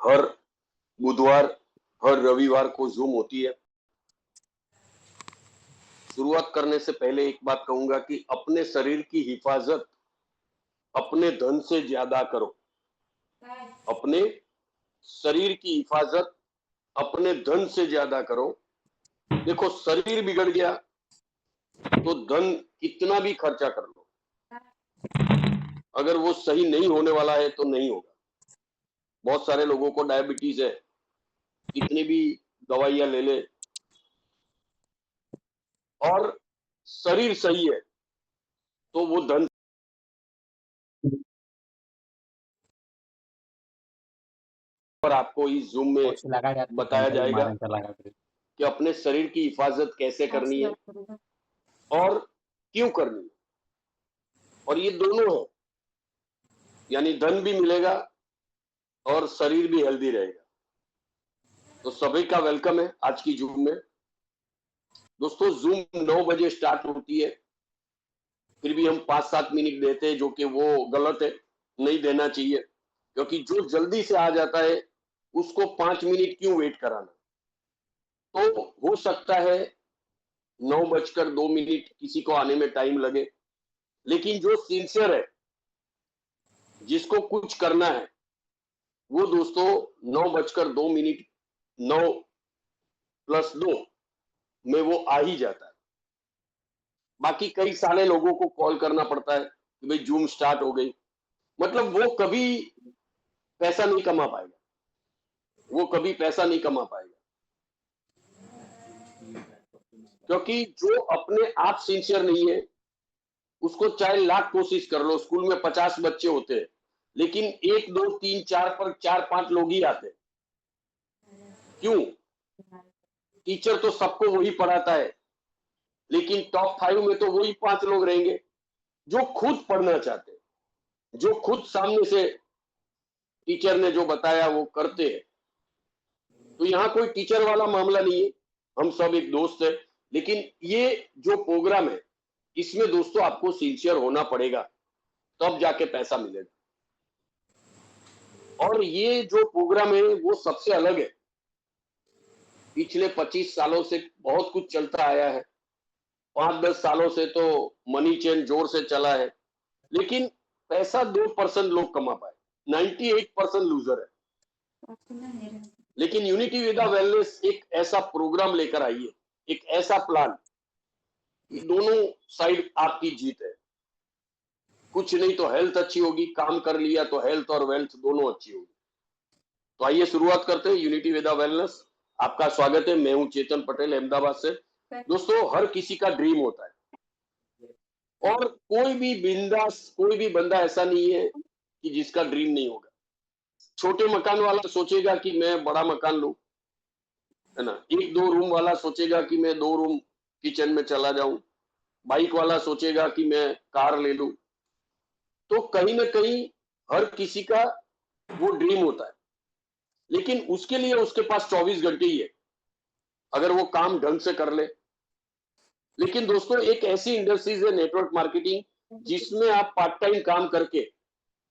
हर बुधवार, हर रविवार को जूम होती है। शुरुआत करने से पहले एक बात कहूंगा कि अपने शरीर की हिफाजत अपने धन से ज्यादा करो। अपने शरीर की हिफाजत अपने धन से ज्यादा करो। देखो, शरीर बिगड़ गया तो धन कितना भी खर्चा कर लो, अगर वो सही नहीं होने वाला है तो नहीं होगा। बहुत सारे लोगों को डायबिटीज है, कितनी भी दवाइयां ले ले, और शरीर सही है तो वो धन पर आपको इस जूम में बताया जाएगा कि अपने शरीर की हिफाजत कैसे करनी है और क्यों करनी है। और ये दोनों है, यानी धन भी मिलेगा और शरीर भी हेल्दी रहेगा। तो सभी का वेलकम है आज की जूम में। दोस्तों, जूम 9 बजे स्टार्ट होती है, फिर भी हम 5-7 मिनट देते हैं, जो कि वो गलत है, नहीं देना चाहिए, क्योंकि जो जल्दी से आ जाता है उसको 5 मिनट क्यों वेट कराना। तो हो सकता है 9:02 किसी को आने में टाइम लगे, लेकिन जो सिंसियर है, जिसको कुछ करना है, वो दोस्तों 9:02, 9+2 में वो आ ही जाता है। बाकी कई सारे लोगों को कॉल करना पड़ता है कि भाई जूम स्टार्ट हो गई, मतलब वो कभी पैसा नहीं कमा पाएगा, वो कभी पैसा नहीं कमा पाएगा, क्योंकि जो अपने आप सिंसियर नहीं है उसको चाहे लाख कोशिश कर लो। स्कूल में 50 बच्चे होते हैं, लेकिन 1, 2, 3, 4 पर 4-5 लोग ही आते हैं। क्यों? टीचर तो सबको वही पढ़ाता है, लेकिन टॉप 5 में तो वही 5 लोग रहेंगे जो खुद पढ़ना चाहते हैं, जो खुद सामने से टीचर ने जो बताया वो करते हैं। तो यहाँ कोई टीचर वाला मामला नहीं है, हम सब एक दोस्त है। लेकिन ये जो प्रोग्राम है, इसमें दोस्तों आपको सिंसियर होना पड़ेगा, तब जाके पैसा मिलेगा। और ये जो प्रोग्राम है वो सबसे अलग है। पिछले 25 सालों से बहुत कुछ चलता आया है, 5-10 सालों से तो मनी चेन जोर से चला है, लेकिन पैसा 2% लोग कमा पाए, 98% लूजर है। लेकिन यूनिटी विदा वेलनेस एक ऐसा प्रोग्राम लेकर आई है, एक ऐसा प्लान, दोनों साइड आपकी जीत है। कुछ नहीं तो हेल्थ अच्छी होगी, काम कर लिया तो हेल्थ और वेल्थ दोनों अच्छी होगी। तो आइए शुरुआत करते हैं यूनिटी विदा वेलनेस। आपका स्वागत है, मैं हूं चेतन पटेल, अहमदाबाद से। दोस्तों, हर किसी का ड्रीम होता है, और कोई भी बंदा ऐसा नहीं है कि जिसका ड्रीम नहीं होगा। छोटे मकान वाला सोचेगा कि मैं बड़ा मकान लूं, है ना। 1-2 रूम वाला सोचेगा कि मैं 2 रूम किचन में चला जाऊं। बाइक वाला सोचेगा कि मैं कार ले लूं। तो कहीं ना कहीं हर किसी का वो ड्रीम होता है, लेकिन उसके लिए उसके पास 24 घंटे ही है, अगर वो काम ढंग से कर ले। लेकिन दोस्तों, एक ऐसी इंडस्ट्रीज है नेटवर्क मार्केटिंग, जिसमें आप पार्ट टाइम काम करके,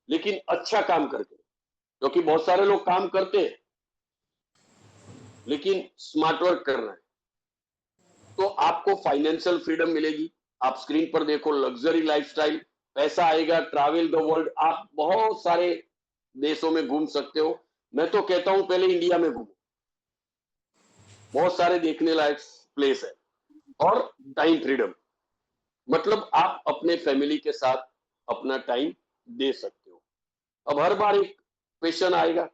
लेकिन अच्छा काम करके, क्योंकि बहुत सारे लोग काम करते हैं लेकिन स्मार्ट वर्क करना है, तो आपको फाइनेंशियल फ्रीडम मिलेगी। आप स्क्रीन पर देखो, लग्जरी लाइफस्टाइल, पैसा आएगा, ट्रैवल द वर्ल्ड, आप बहुत सारे देशों में घूम सकते हो। मैं तो कहता हूं पहले इंडिया में घूमो, बहुत सारे देखने लायक प्लेस है। और टाइम फ्रीडम, मतलब आप अपने फैमिली के साथ अपना टाइम दे सकते हो। अब हर बार एक क्वेश्चन आएगा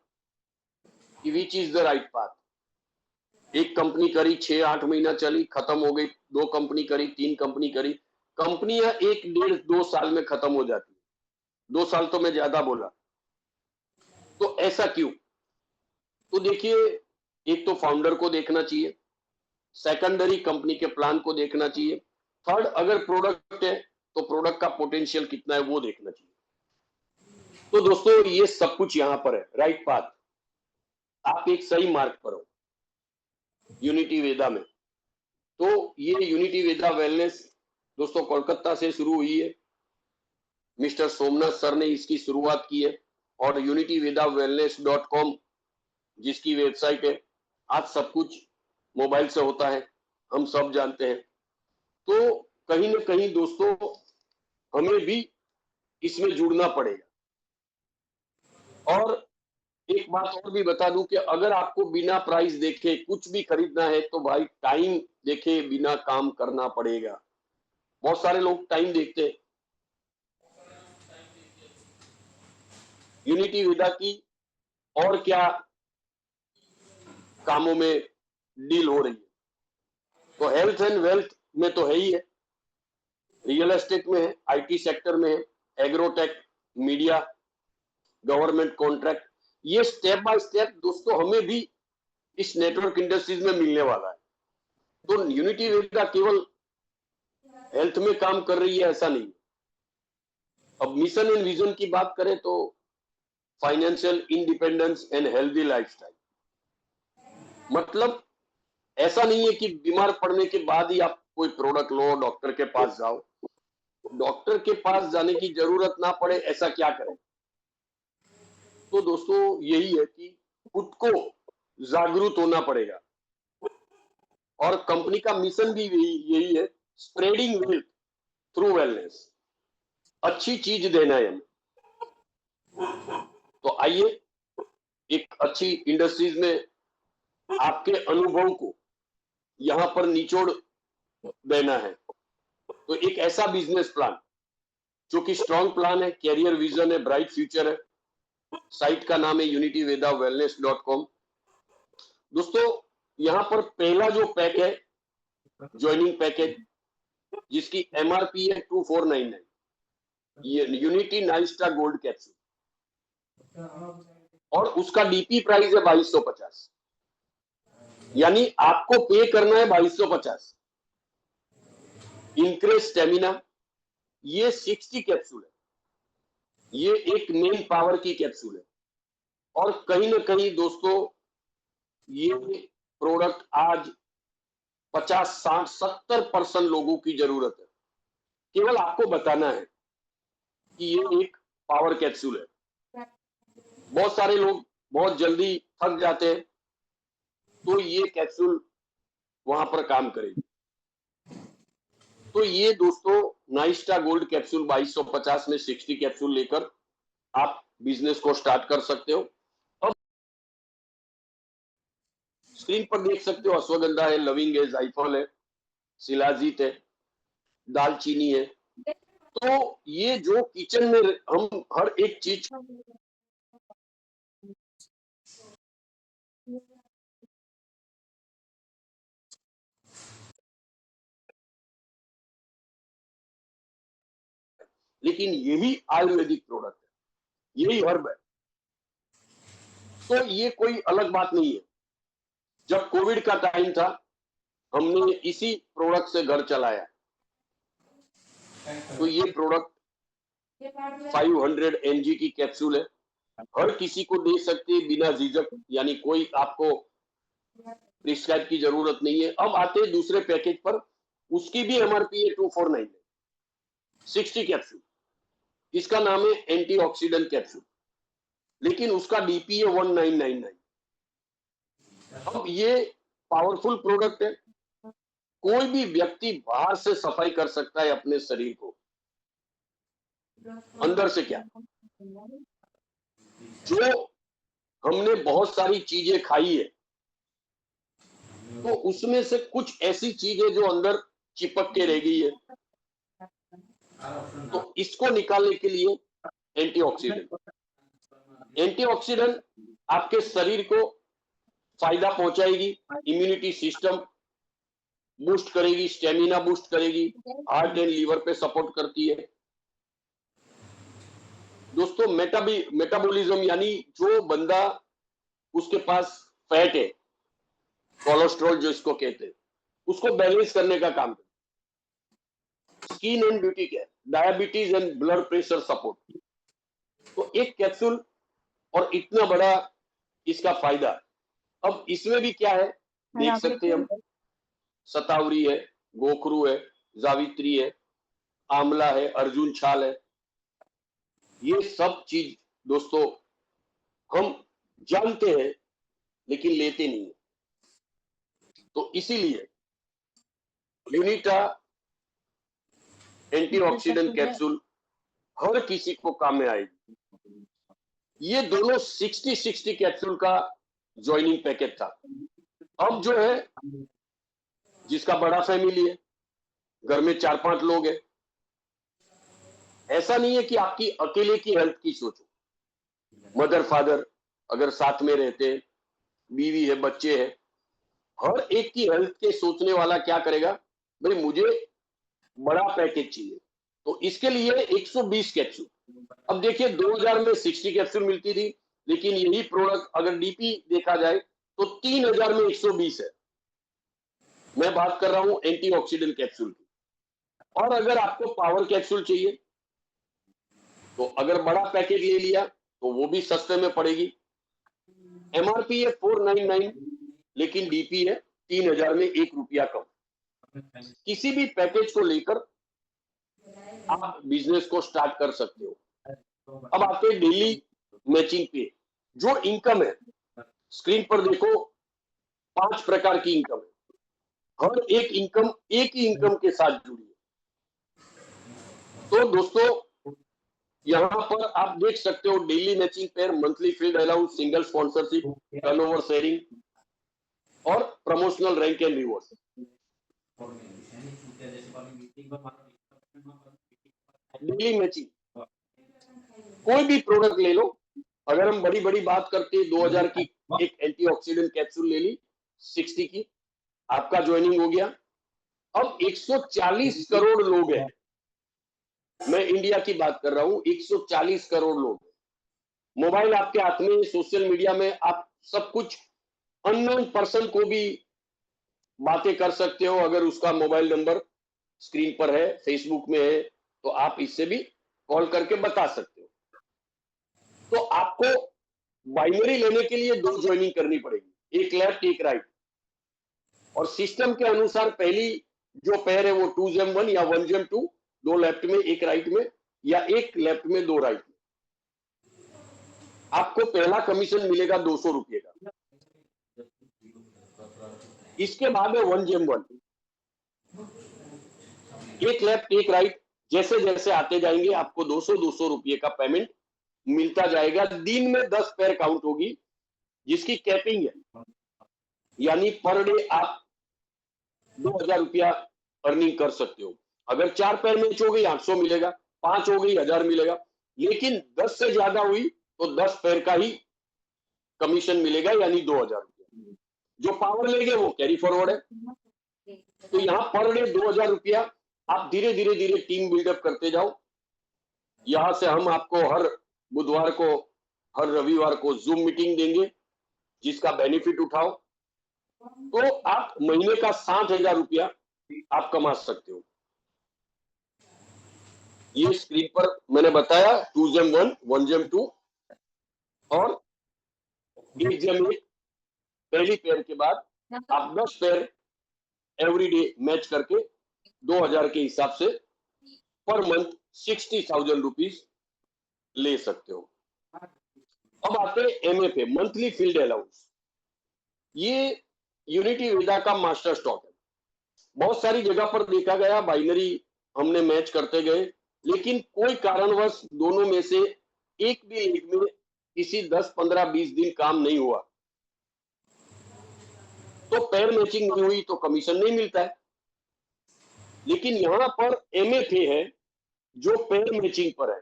कि which is the right path. एक कंपनी करी, 6-8 महीना चली, खत्म हो गई। 2 कंपनी करी, 3 कंपनी करी, कंपनियां 1-1.5-2 साल में खत्म हो जाती है। 2 साल तो मैं ज्यादा बोला। तो ऐसा क्यों? तो देखिए, एक तो फाउंडर को देखना चाहिए, सेकेंडरी कंपनी के प्लान को देखना चाहिए, थर्ड अगर प्रोडक्ट है तो प्रोडक्ट का पोटेंशियल कितना है वो देखना चाहिए। तो दोस्तों, ये सब कुछ यहां पर है, राइट पाथ। आप एक सही मार्ग पर हो यूनिटी वेदा में। तो ये यूनिटी वेदा वेलनेस दोस्तों कोलकाता से शुरू हुई है। मिस्टर सोमनाथ सर ने इसकी शुरुआत की है, और यूनिटी वेदा वेलनेस .com जिसकी वेबसाइट है। आज सब कुछ मोबाइल से होता है, हम सब जानते हैं। तो कहीं ना कहीं दोस्तों हमें भी इसमें जुड़ना पड़ेगा। और एक बात और भी बता दूं कि अगर आपको बिना प्राइस देखे कुछ भी खरीदना है तो भाई टाइम देखे बिना काम करना पड़ेगा। बहुत सारे लोग टाइम देखते हैं। यूनिटी वेदा की और क्या कामों में डील हो रही है, तो हेल्थ एंड वेल्थ में तो है ही है, रियल एस्टेट में है, आईटी सेक्टर में है, एग्रोटेक, मीडिया, गवर्नमेंट कॉन्ट्रैक्ट। ये स्टेप बाय स्टेप दोस्तों हमें भी इस नेटवर्क इंडस्ट्रीज में मिलने वाला है। तो यूनिटी वेदा केवल हेल्थ में काम कर रही है ऐसा नहीं। अब मिशन एंड विजन की बात करें तो financial independence and healthy lifestyle, मतलब ऐसा नहीं है कि बीमार पड़ने के बाद ही आप कोई प्रोडक्ट लो, डॉक्टर के पास जाओ। डॉक्टर के पास जाने की जरूरत ना पड़े ऐसा क्या करें। तो दोस्तों यही है कि खुद को जागरूक होना पड़ेगा। और कंपनी का मिशन भी यही है, स्प्रेडिंग वेल्थ थ्रू वेलनेस, अच्छी चीज देना है हमें। तो आइए एक अच्छी इंडस्ट्रीज में आपके अनुभव को यहां पर निचोड़ देना है। तो एक ऐसा बिजनेस प्लान जो कि स्ट्रॉन्ग प्लान है, कैरियर विजन है, ब्राइट फ्यूचर है। साइट का नाम है unityvedawellness.com। दोस्तों यहां पर पहला जो पैक है ज्वाइनिंग पैकेज, जिसकी एमआरपी है 2499, ये यूनिटी नाइस्टा गोल्ड कैप्सूल, और उसका डीपी प्राइस है 2250, यानी आपको पे करना है 2250। इंक्रेज स्टेमिना, ये 60 कैप्सूल है, ये एक मेन पावर की कैप्सूल है। और कहीं ना कहीं दोस्तों ये प्रोडक्ट आज 50, 60, 70% लोगों की जरूरत है। केवल आपको बताना है कि ये एक पावर कैप्सूल है। बहुत सारे लोग बहुत जल्दी थक जाते हैं, तो ये कैप्सूल वहां पर काम करेगी। तो ये दोस्तों नाइस्टा गोल्ड कैप्सूल 2250 में 60 कैप्सूल लेकर आप बिजनेस को स्टार्ट कर सकते हो। अब स्क्रीन पर देख सकते हो अश्वगंधा है, लविंग है, जायफल है, शिलाजीत है, दालचीनी है। तो ये जो किचन में हम हर एक चीज, लेकिन यही आयुर्वेदिक प्रोडक्ट है, यही हर्ब है। तो ये कोई अलग बात नहीं है। जब कोविड का टाइम था हमने इसी प्रोडक्ट से घर चलाया। तो ये प्रोडक्ट 500 mg की कैप्सूल है, हर किसी को दे सकते हैं बिना झिझक, यानी कोई आपको प्रिस्क्राइब की जरूरत नहीं है। अब आते हैं दूसरे पैकेज पर, उसकी भी एमआरपी है 249 है, 60 कैप्सूल। इसका नाम है एंटीऑक्सीडेंट कैप्सूल, लेकिन उसका डीपी है 1999। अब ये पावरफुल प्रोडक्ट है, कोई भी व्यक्ति बाहर से सफाई कर सकता है अपने शरीर को, अंदर से क्या। जो हमने बहुत सारी चीजें खाई है, तो उसमें से कुछ ऐसी चीज है जो अंदर चिपक के रह गई है, तो इसको निकालने के लिए एंटीऑक्सीडेंट आपके शरीर को फायदा पहुंचाएगी, इम्यूनिटी सिस्टम बूस्ट करेगी, स्टेमिना बूस्ट करेगी, हार्ट एंड लीवर पे सपोर्ट करती है। दोस्तों मेटाबॉलिज्म, यानी जो बंदा उसके पास फैट है, कोलेस्ट्रॉल जो इसको कहते हैं, उसको बैलेंस करने का काम करता है। Skin and beauty care, diabetes and blood pressure support. तो एक कैप्सूल और इतना बड़ा इसका फायदा। अब इसमें भी क्या है देख सकते हैं हम, सतावरी है, गोखरू है, जावित्री है, आंवला है, अर्जुन छाल है। ये सब चीज दोस्तों हम जानते हैं लेकिन लेते नहीं है। तो इसीलिए यूनिटा एंटीऑक्सीडेंट कैप्सूल हर किसी को काम में आएगी। ये दोनों 60-60 कैप्सूल का ज्वाइनिंग पैकेज था। अब जो है, जिसका बड़ा फैमिली है, घर में 4-5 लोग हैं, ऐसा नहीं है कि आपकी अकेले की हेल्थ की सोचो। मदर फादर अगर साथ में रहते हैं, बीवी है, बच्चे हैं, हर एक की हेल्थ के सोचने वाला क्या करेगा, भाई मुझे बड़ा पैकेज चाहिए, तो इसके लिए 120 कैप्सूल। अब देखिए 2000 में 60 कैप्सूल मिलती थी, लेकिन यही प्रोडक्ट अगर डीपी देखा जाए तो 3000 में 120 है। मैं बात कर रहा हूं एंटीऑक्सीडेंट कैप्सूल की। और अगर आपको पावर कैप्सूल चाहिए तो अगर बड़ा पैकेज ले लिया तो वो भी सस्ते में पड़ेगी। एमआरपी है 499, लेकिन डीपी है 3000 में 1 रुपया कम। किसी भी पैकेज को लेकर आप बिजनेस को स्टार्ट कर सकते हो। अब आते हैं डेली मैचिंग पे। जो इनकम है, स्क्रीन पर देखो 5 प्रकार की इनकम है। हर एक इनकम एक ही इनकम के साथ जुड़ी है। तो दोस्तों यहाँ पर आप देख सकते हो daily matching pair, monthly field allowance, single sponsorship, turnover sharing और promotional rank and reward. Daily matching कोई भी प्रोडक्ट ले लो। अगर हम बड़ी बड़ी बात करते हैं, 2000 की एक एंटीऑक्सीडेंट कैप्सूल ले ली, 60 की, आपका ज्वाइनिंग हो गया। अब 140 करोड़ लोग हैं, मैं इंडिया की बात कर रहा हूं, 140 करोड़ लोग। मोबाइल आपके हाथ में, सोशल मीडिया में आप सब कुछ अननोन पर्सन को भी बातें कर सकते हो। अगर उसका मोबाइल नंबर स्क्रीन पर है, फेसबुक में है, तो आप इससे भी कॉल करके बता सकते हो। तो आपको बाइनरी लेने के लिए 2 ज्वाइनिंग करनी पड़ेगी, एक लेफ्ट एक राइट। और सिस्टम के अनुसार पहली जो पेयर है वो 2GEM1 या 1GEM2, 2 लेफ्ट में 1 राइट में, या 1 लेफ्ट में 2 राइट में। आपको पहला कमीशन मिलेगा 200 रुपये का। इसके बाद है 1GEM1, 1 लेफ्ट 1 राइट। जैसे जैसे आते जाएंगे आपको 200 रुपये का पेमेंट मिलता जाएगा। दिन में 10 पेयर काउंट होगी, जिसकी कैपिंग है, यानी पर डे आप 2000 रुपया अर्निंग कर सकते हो। अगर 4 पेयर मैच हो गई 800 मिलेगा, 5 हो गई 1000 मिलेगा, लेकिन 10 से ज्यादा हुई तो 10 पेयर का ही कमीशन मिलेगा, यानी 2000 रुपया। जो पावर लेंगे वो कैरी फॉरवर्ड है। तो यहाँ पर डे 2000 रुपया आप धीरे धीरे धीरे टीम बिल्डअप करते जाओ। यहां से हम आपको हर बुधवार को, हर रविवार को जूम मीटिंग देंगे, जिसका बेनिफिट उठाओ। तो आप महीने का 60,000 रुपया आप कमा सकते हो। ये स्क्रीन पर मैंने बताया 2GEM1, 1GEM2 और 1GEM1। पहली पेयर के बाद आप 10 पेयर एवरी डे मैच करके 2000 के हिसाब से पर मंथ 60,000 रुपीज ले सकते हो। अब आते हैं MFA, मंथली फील्ड अलाउंस। ये यूनिटी वेदा का मास्टर स्टॉक है। बहुत सारी जगह पर देखा गया, बाइनरी हमने मैच करते गए, लेकिन कोई कारणवश दोनों में से एक भी लीग में किसी 10, 15, 20 दिन काम नहीं हुआ, तो पेयर मैचिंग नहीं हुई तो कमीशन नहीं मिलता है। लेकिन यहां पर MFA है जो पेयर मैचिंग पर है।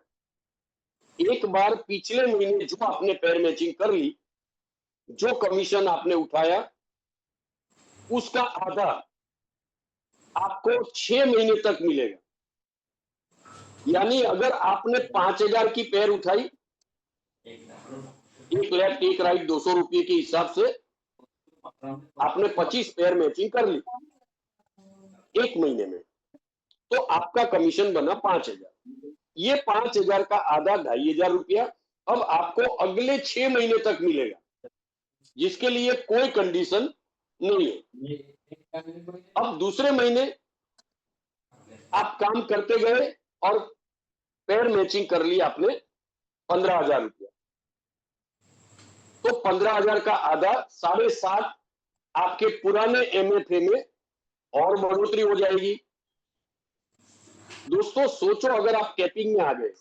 एक बार पिछले महीने जो आपने पेयर मैचिंग कर ली, जो कमीशन आपने उठाया उसका आधा आपको 6 महीने तक मिलेगा। यानी अगर आपने 5000 की पेयर उठाई, एक लेफ्ट एक राइट 200 रुपये के हिसाब से आपने 25 पेयर मैचिंग कर ली एक महीने में, तो आपका कमीशन बना 5000। ये 5000 का आधा 2500 रुपया अब आपको अगले 6 महीने तक मिलेगा, जिसके लिए कोई कंडीशन नहीं है। अब दूसरे महीने आप काम करते गए और पेयर मैचिंग कर ली आपने 15,000 रुपया। तो 15,000 का आधा 7.5 आपके पुराने MFA में और बढ़ोतरी हो जाएगी। दोस्तों सोचो, अगर आप कैपिंग में आ गए,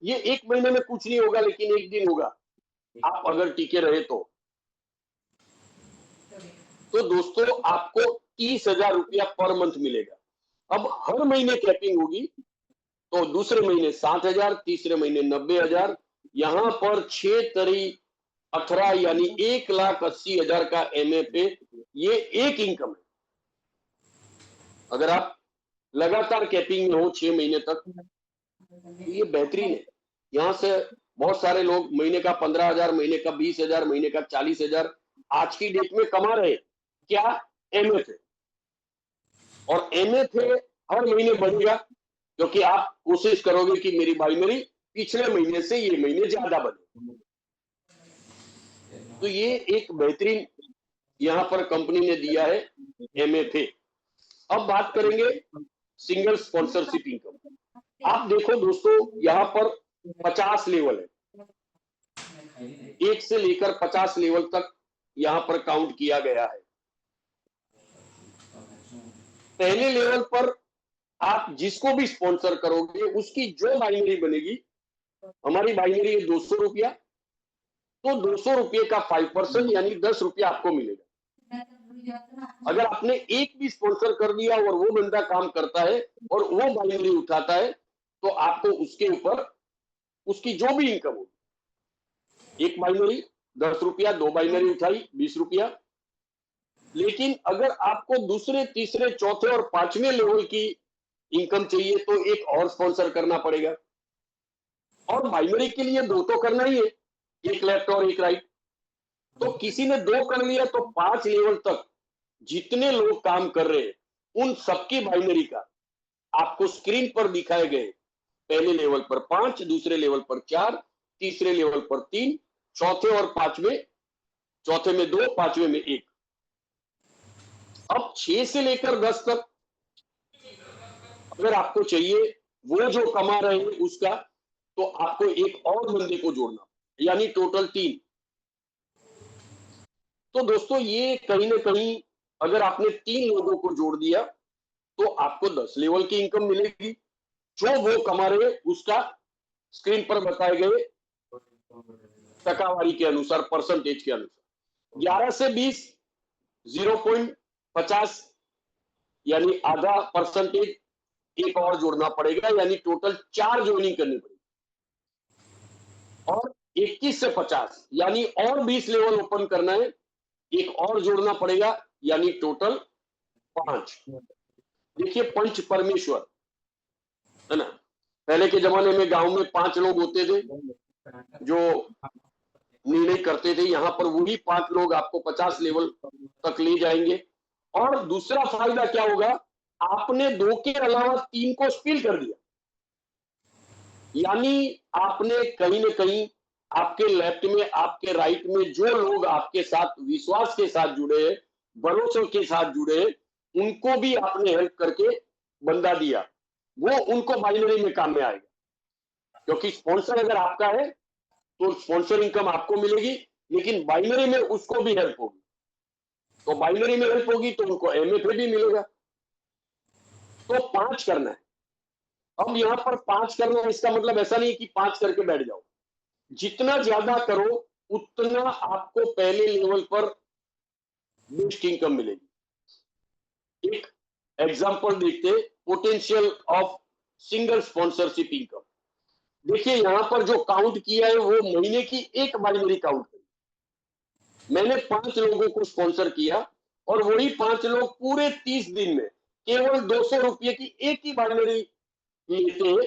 ये 1 महीने में कुछ नहीं होगा, लेकिन 1 दिन होगा, आप अगर टिके रहे तो दोस्तों आपको 30,000 रुपया पर मंथ मिलेगा। अब हर महीने कैपिंग होगी, तो दूसरे महीने 7,000, तीसरे महीने 90,000, यहां पर 6 तरी 18 यानी 1,80,000 का MFA, ये एक इनकम है। अगर आप लगातार कैपिंग में हो 6 महीने तक, तो ये बेहतरीन है। यहां से बहुत सारे लोग महीने का 15,000, महीने का 20,000, महीने का 40,000 आज की डेट में कमा रहे हैं। क्या? MFA। और MFA हर महीने बढ़ेगा, क्योंकि आप कोशिश करोगे कि मेरी बाइनरी पिछले महीने से ये महीने ज्यादा बने। तो ये एक बेहतरीन यहां पर कंपनी ने दिया है MFA। अब बात करेंगे सिंगल स्पॉन्सरशिप इनकम। आप देखो दोस्तों, यहां पर 50 लेवल है, 1 से लेकर 50 लेवल तक यहां पर काउंट किया गया है। पहले लेवल पर आप जिसको भी स्पॉन्सर करोगे, उसकी जो बाइनरी बनेगी, हमारी बाइनरी है 200 रुपया, तो 200 रुपये का 5% यानी 10 रुपया आपको मिलेगा। अगर आपने एक भी स्पॉन्सर कर दिया और वो बंदा काम करता है और वो बाइनरी उठाता है, तो आपको उसके ऊपर उसकी जो भी इनकम हो, एक बाइनरी 10 रुपया, 2 बाइनरी उठाई 20 रुपया। लेकिन अगर आपको दूसरे, तीसरे, चौथे और 5वें लेवल की इनकम चाहिए, तो एक और स्पॉन्सर करना पड़ेगा। और बाइनरी के लिए 2 तो करना ही है, एक लेफ्ट और एक राइट। तो किसी ने 2 कर लिया, तो 5 लेवल तक जितने लोग काम कर रहे हैं, उन सबकी बाइनरी का आपको स्क्रीन पर दिखाए गए पहले लेवल पर 5, दूसरे लेवल पर 4, तीसरे लेवल पर 3, चौथे और 5वें, चौथे में 2, 5वें में 1। अब 6 से लेकर 10 तक अगर आपको चाहिए वो जो कमा रहे हैं उसका, तो आपको एक और बंदे को जोड़ना, यानी टोटल 3। तो दोस्तों ये कहीं ना कहीं अगर आपने 3 लोगों को जोड़ दिया, तो आपको 10 लेवल की इनकम मिलेगी, जो वो कमा रहे उसका स्क्रीन पर बताए गए टकावारी के अनुसार, परसेंटेज के अनुसार। 11 से 20 0.50 यानी आधा परसेंटेज एक और जोड़ना पड़ेगा, यानी टोटल 4 ज्वाइनिंग करनी पड़ेगी। और 21 से 50 यानी और 20 लेवल ओपन करना है, एक और जोड़ना पड़ेगा, यानी टोटल 5। देखिए पंच परमेश्वर है ना, पहले के जमाने में गांव में 5 लोग होते थे जो निर्णय करते थे, यहां पर वही 5 लोग आपको 50 लेवल तक ले जाएंगे। और दूसरा फायदा क्या होगा, आपने 2 के अलावा 3 को स्पिल कर दिया, यानी आपने कहीं ना कहीं आपके लेफ्ट में, आपके राइट में जो लोग आपके साथ विश्वास के साथ जुड़े हैं, भरोसे के साथ जुड़े हैं, उनको भी आपने हेल्प करके बंदा दिया, वो उनको बाइनरी में काम में आएगा। क्योंकि स्पॉन्सर अगर आपका है तो स्पॉन्सर इनकम आपको मिलेगी, लेकिन बाइनरी में उसको भी हेल्प होगी, तो बाइनरी में हेल्प होगी तो उनको MFA भी मिलेगा। तो 5 करना है। अब यहां पर 5 करना है, इसका मतलब ऐसा नहीं कि 5 करके बैठ जाओ, जितना ज्यादा करो उतना आपको पहले लेवल पर बेस्ट इनकम मिलेगी। एक एग्जांपल देखते हैं, potential of single sponsorship income. देखिए यहां पर जो काउंट किया है वो महीने की एक बाइनरी काउंट करी। मैंने 5 लोगों को स्पॉन्सर किया और वही 5 लोग पूरे 30 दिन में केवल 200 रुपये की एक ही बाइनरी लेते हैं,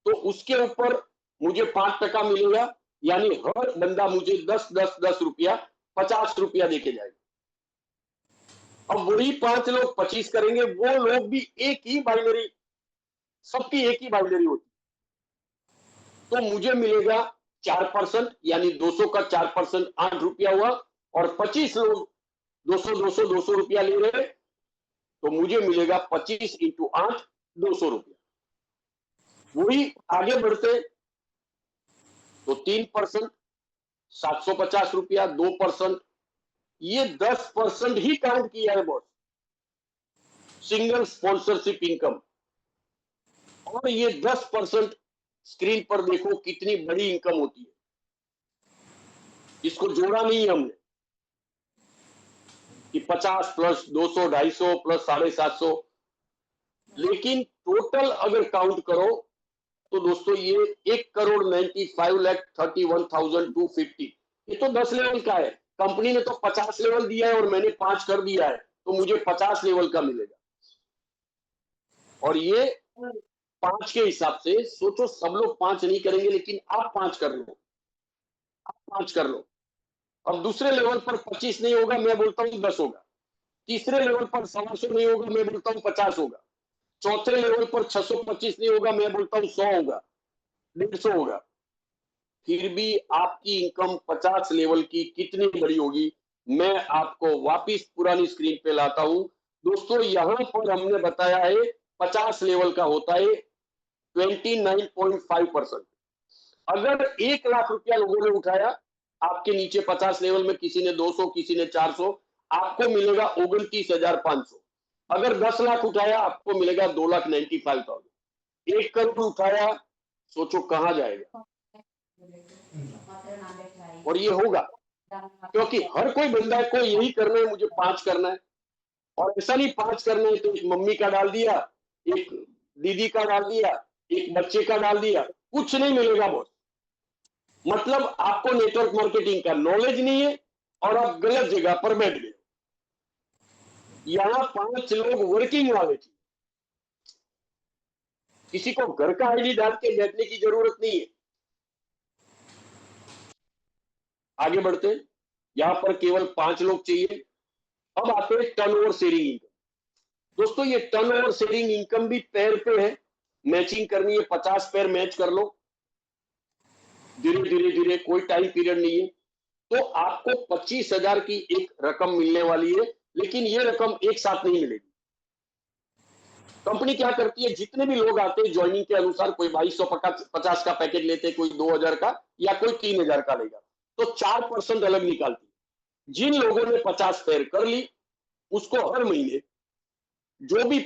तो उसके ऊपर मुझे 5% मिलेगा, यानी हर बंदा मुझे 10 रुपया 50 रुपया देके जाएगा। अब वही 5 लोग 25 करेंगे, वो लोग भी एक ही बाइनरी, सबकी एक ही बाइनरी होती, तो मुझे मिलेगा 4%, यानी 200 का 4% 8 रुपया हुआ। और 25 लोग 200 रुपया ले रहे, तो मुझे मिलेगा 25 इंटू 8 200 रुपया। वही आगे बढ़ते तो 3%, ₹750 2%, ये 10% ही काउंट किया है बॉस, सिंगल स्पॉन्सरशिप इनकम। और ये 10% स्क्रीन पर देखो कितनी बड़ी इनकम होती है, इसको जोड़ा नहीं हमने कि 50 प्लस 200 250 प्लस 750, लेकिन टोटल अगर काउंट करो तो दोस्तों ये 1,95,31,250, ये तो 10 लेवल का है। कंपनी ने तो 50 लेवल दिया है और मैंने 5 कर दिया है, तो मुझे 50 लेवल का मिलेगा। और ये 5 के हिसाब से सोचो, सब लोग 5 नहीं करेंगे, लेकिन आप 5 कर लो, आप 5 कर लो। अब दूसरे लेवल पर 25 नहीं होगा, मैं बोलता हूँ 10 होगा। तीसरे लेवल पर 125 नहीं होगा, मैं बोलता हूँ 50 होगा। चौथे लेवल पर 625 नहीं होगा, मैं बोलता हूँ 100 होगा, 150 होगा। फिर भी आपकी इनकम 50 लेवल की कितनी बड़ी होगी, मैं आपको वापिस पुरानी स्क्रीन पे लाता हूं। दोस्तों यहां पर हमने बताया है 50 लेवल का होता है 29.5%। अगर 1 लाख रुपया लोगों ने उठाया, आपके नीचे 50 लेवल में किसी ने 200, किसी ने 400, आपको मिलेगा 29,500। अगर 10 लाख उठाया, आपको मिलेगा 2,95,000। 1 करोड़ उठाया, सोचो कहां जाएगा। और ये होगा क्योंकि हर कोई बंदा को यही करना है, मुझे 5 करना है। और ऐसा नहीं 5 करना है तो एक मम्मी का डाल दिया, एक दीदी का डाल दिया, एक बच्चे का डाल दिया, कुछ नहीं मिलेगा बॉस। मतलब आपको नेटवर्क मार्केटिंग का नॉलेज नहीं है और आप गलत जगह पर बैठ गए। यहां 5 लोग वर्किंग वाले थे, किसी को घर का आईडी डाल के बैठने की जरूरत नहीं है। आगे बढ़ते हैं, यहां पर केवल 5 लोग चाहिए। अब आते हैं टर्नओवर शेयरिंग इनकम। दोस्तों ये टर्नओवर शेयरिंग इनकम भी पैर पे है, मैचिंग करनी है, 50 पैर मैच कर लो, धीरे धीरे धीरे, कोई टाइम पीरियड नहीं है। तो आपको 25,000 की एक रकम मिलने वाली है, लेकिन ये रकम एक साथ नहीं मिलेगी। कंपनी क्या करती है, जितने भी लोग आते हैं ज्वाइनिंग के अनुसार, कोई 2250 का पैकेज लेते, कोई 2000 का या कोई 3000 का लेगा, तो 4% अलग निकालती है। जिन लोगों ने 50 पैर कर ली, उसको हर महीने जो भी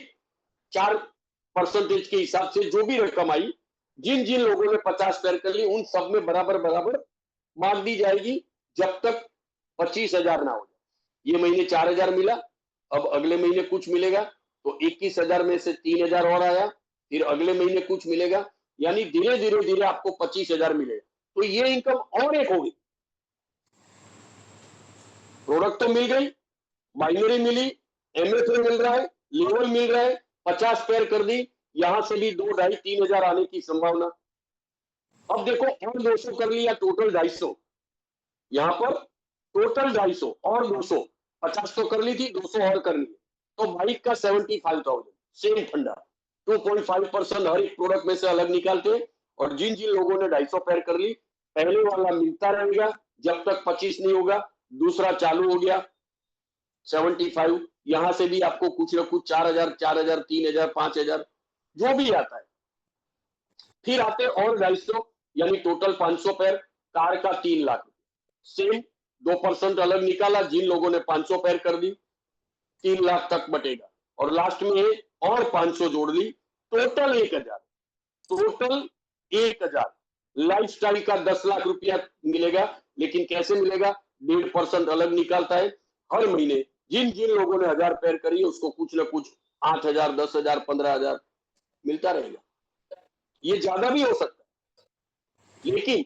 4% के हिसाब से जो भी रकम आई, जिन जिन लोगों ने 50 पैर कर ली, उन सब में बराबर बराबर बांट दी जाएगी, जब तक 25,000 ना हो जाए। ये महीने 4,000 मिला, अब अगले महीने कुछ मिलेगा, तो 21,000 में से 3,000 और आया, फिर अगले महीने कुछ मिलेगा, यानी धीरे धीरे धीरे आपको 25,000 मिलेगा। तो ये इनकम और एक होगी। प्रोडक्ट तो मिल गई, बाइनरी मिली, एमएफए मिल रहा है, लेवल मिल रहा है, 50 पैर कर दी, यहां से भी 2, 2.5, 3,000 आने की संभावना। अब देखो और 200 कर लिया, टोटल 250। यहां पर टोटल 250 और 200, 50 तो कर ली थी, 200 और करनी है, तो बाइक का 75,000 सेम फंडा, 2.5% हर एक प्रोडक्ट में से अलग निकालते हैं। और जिन जिन लोगों ने 250 पैर कर ली, पहले वाला मिलता रहेगा जब तक 25 नहीं होगा, दूसरा चालू हो गया 75, यहां से भी आपको कुछ ना कुछ 4,000, 4,000, 3,000, 5,000 जो भी आता है। फिर आते और 250, यानी टोटल 500 पैर, कार का 3 लाख, सेम 2% अलग निकाला, जिन लोगों ने 500 पैर कर दी, 3 लाख तक बटेगा। और लास्ट में और 500 जोड़ ली, टोटल 1,000, टोटल 1,000। लाइफस्टाइल का 10 लाख रुपया मिलेगा, लेकिन कैसे मिलेगा, 1.5% अलग निकालता है हर महीने। जिन जिन लोगों ने 1000 पैर करी है, उसको कुछ ना कुछ 8,000, 10,000, 15,000 मिलता रहेगा। ये ज्यादा भी हो सकता है, लेकिन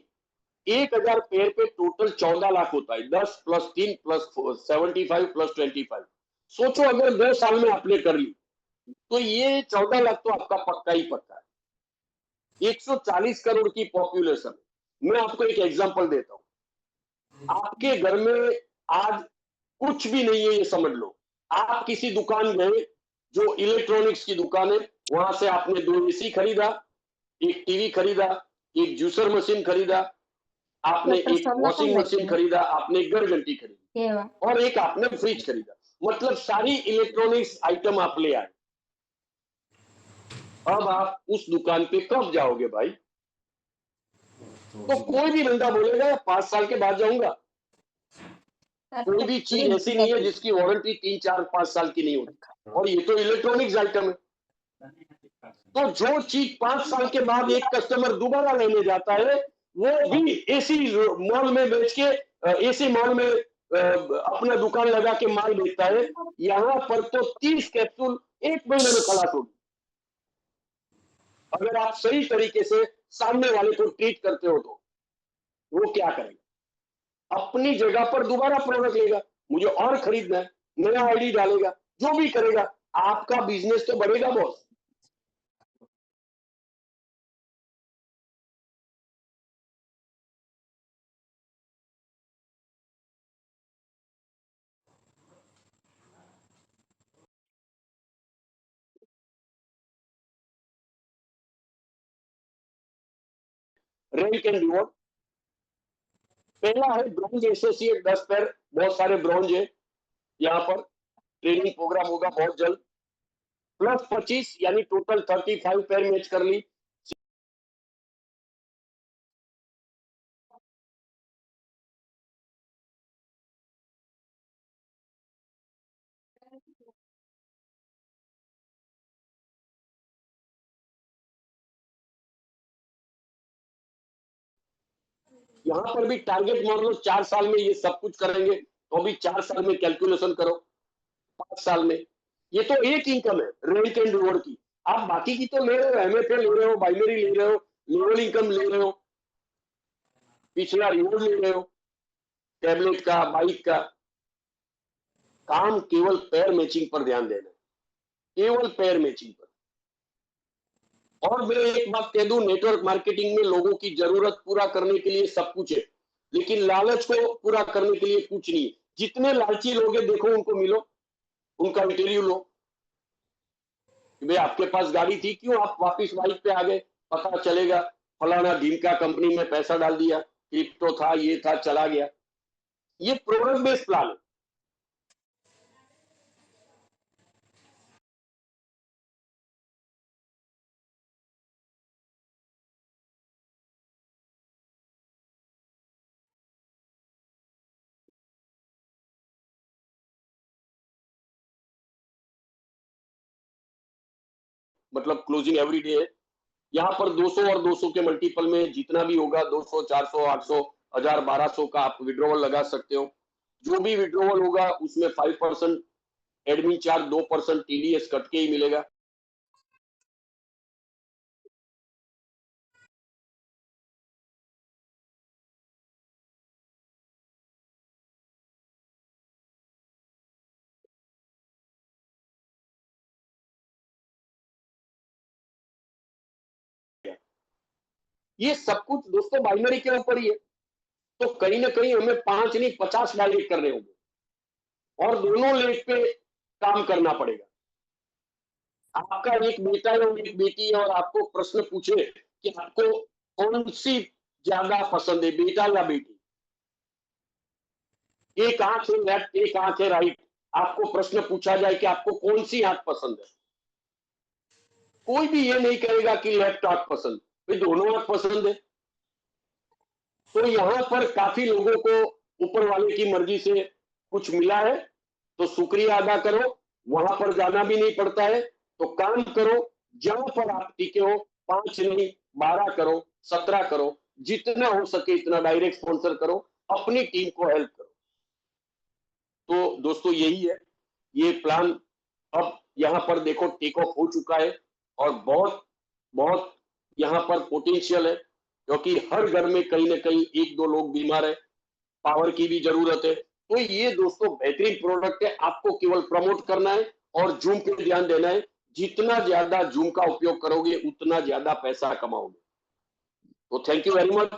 1,000 पैर पे टोटल 14 लाख होता है। 10 प्लस 3 प्लस 75 प्लस 25। सोचो अगर 2 साल में आपने कर ली, तो ये 14 लाख तो आपका पक्का ही पक्का है। 140 करोड़ की पॉपुलेशन। मैं आपको एक एग्जांपल देता हूं। आपके घर में आज कुछ भी नहीं है, ये समझ लो। आप किसी दुकान गए, जो इलेक्ट्रॉनिक्स की दुकान है, वहां से आपने 2 एसी खरीदा, एक टीवी खरीदा, एक जूसर मशीन खरीदा, आपने एक वॉशिंग मशीन खरीदा, आपने एक घर घंटी खरीदी और एक आपने फ्रिज खरीदा। मतलब सारी इलेक्ट्रॉनिक्स आइटम आप ले आए। अब आप उस दुकान पे कब जाओगे भाई? तो कोई भी बंदा बोलेगा 5 साल के बाद जाऊंगा। कोई भी चीज ऐसी नहीं है जिसकी वारंटी 3, 4, 5 साल की नहीं होती। और ये तो इलेक्ट्रॉनिक्स आइटम है। तो जो चीज 5 साल के बाद एक कस्टमर दोबारा लेने जाता है, वो भी एसी मॉल में बेच के एसी मॉल में अपना दुकान लगा के माल बेचता है। यहाँ पर तो 30 कैप्सूल 1 महीने में खलास होगी। अगर आप सही तरीके से सामने वाले को ट्रीट करते हो तो वो क्या करेगा, अपनी जगह पर दोबारा प्रोडक्ट लेगा, मुझे और खरीदना है, नया आईडी डालेगा, जो भी करेगा, आपका बिजनेस तो बढ़ेगा बॉस। रैंक एंड रिवॉर्ड पहला है ब्रॉन्ज एसोसिएट 10 पैर, बहुत सारे ब्रॉन्ज है। यहाँ पर ट्रेनिंग प्रोग्राम होगा बहुत जल्द। प्लस 25 यानी टोटल 35 पैर मैच कर ली। यहाँ पर भी टारगेट मान लो 4 साल में ये सब कुछ करेंगे, तो भी 4 साल में कैलकुलेशन करो, 5 साल में। ये तो एक इनकम है रैंक एंड रिवॉर्ड की। आप बाकी की तो ले रहे हो, एमएफए ले रहे हो, बाइनरी ले रहे हो, लेवल इनकम ले रहे हो, पिछला रिवॉर्ड ले रहे हो, टैबलेट का, बाइक का। काम केवल पैर मैचिंग पर ध्यान देना, केवल पैर मैचिंग पर। और मैं एक बात कह दूं, नेटवर्क मार्केटिंग में लोगों की जरूरत पूरा करने के लिए सब कुछ है, लेकिन लालच को पूरा करने के लिए कुछ नहीं है। जितने लालची लोग हैं देखो उनको मिलो, उनका इंटरव्यू लो कि भाई आपके पास गाड़ी थी, क्यों आप वापिस बाइक पे आ गए, पता चलेगा फलाना दिन का कंपनी में पैसा डाल दिया, क्रिप्टो था, ये था, चला गया। ये प्रोडक्ट बेस्ड प्लान है। मतलब क्लोजिंग एवरी डे है। यहाँ पर 200 और 200 के मल्टीपल में जितना भी होगा, 200, 400, 800, 1000, 1200 का आप विड्रॉवल लगा सकते हो। जो भी विड्रॉवल होगा उसमें 5% एडमिन चार्ज, 2% टीडीएस कट के ही मिलेगा। ये सब कुछ दोस्तों बाइनरी के ऊपर ही है। तो कहीं ना कहीं हमें 5 नहीं 50 डायरेक्ट करने होंगे, और दोनों लेग पे काम करना पड़ेगा। आपका एक बेटा या एक बेटी है और आपको प्रश्न पूछे कि आपको कौन सी ज्यादा पसंद है, बेटा या बेटी, एक आंख है लेफ्ट, एक आंख है राइट, आपको प्रश्न पूछा जाए कि आपको कौन सी आंख पसंद है, कोई भी ये नहीं कहेगा कि लेफ्ट आंख पसंद, भाई दोनों आंख पसंद है। तो यहाँ पर काफी लोगों को ऊपर वाले की मर्जी से कुछ मिला है, तो शुक्रिया अदा करो। वहां पर जाना भी नहीं पड़ता है, तो काम करो जहां पर आप टिके हो। 5 नहीं 12 करो, 17 करो, जितना हो सके इतना डायरेक्ट स्पॉन्सर करो, अपनी टीम को हेल्प करो। तो दोस्तों यही है ये प्लान। अब यहाँ पर देखो टेक ऑफ हो चुका है, और बहुत बहुत यहाँ पर पोटेंशियल है, क्योंकि हर घर में कहीं ना कहीं 1-2 लोग बीमार है, पावर की भी जरूरत है। तो ये दोस्तों बेहतरीन प्रोडक्ट है, आपको केवल प्रमोट करना है और जूम पे ध्यान देना है। जितना ज्यादा जूम का उपयोग करोगे उतना ज्यादा पैसा कमाओगे। तो थैंक यू वेरी मच।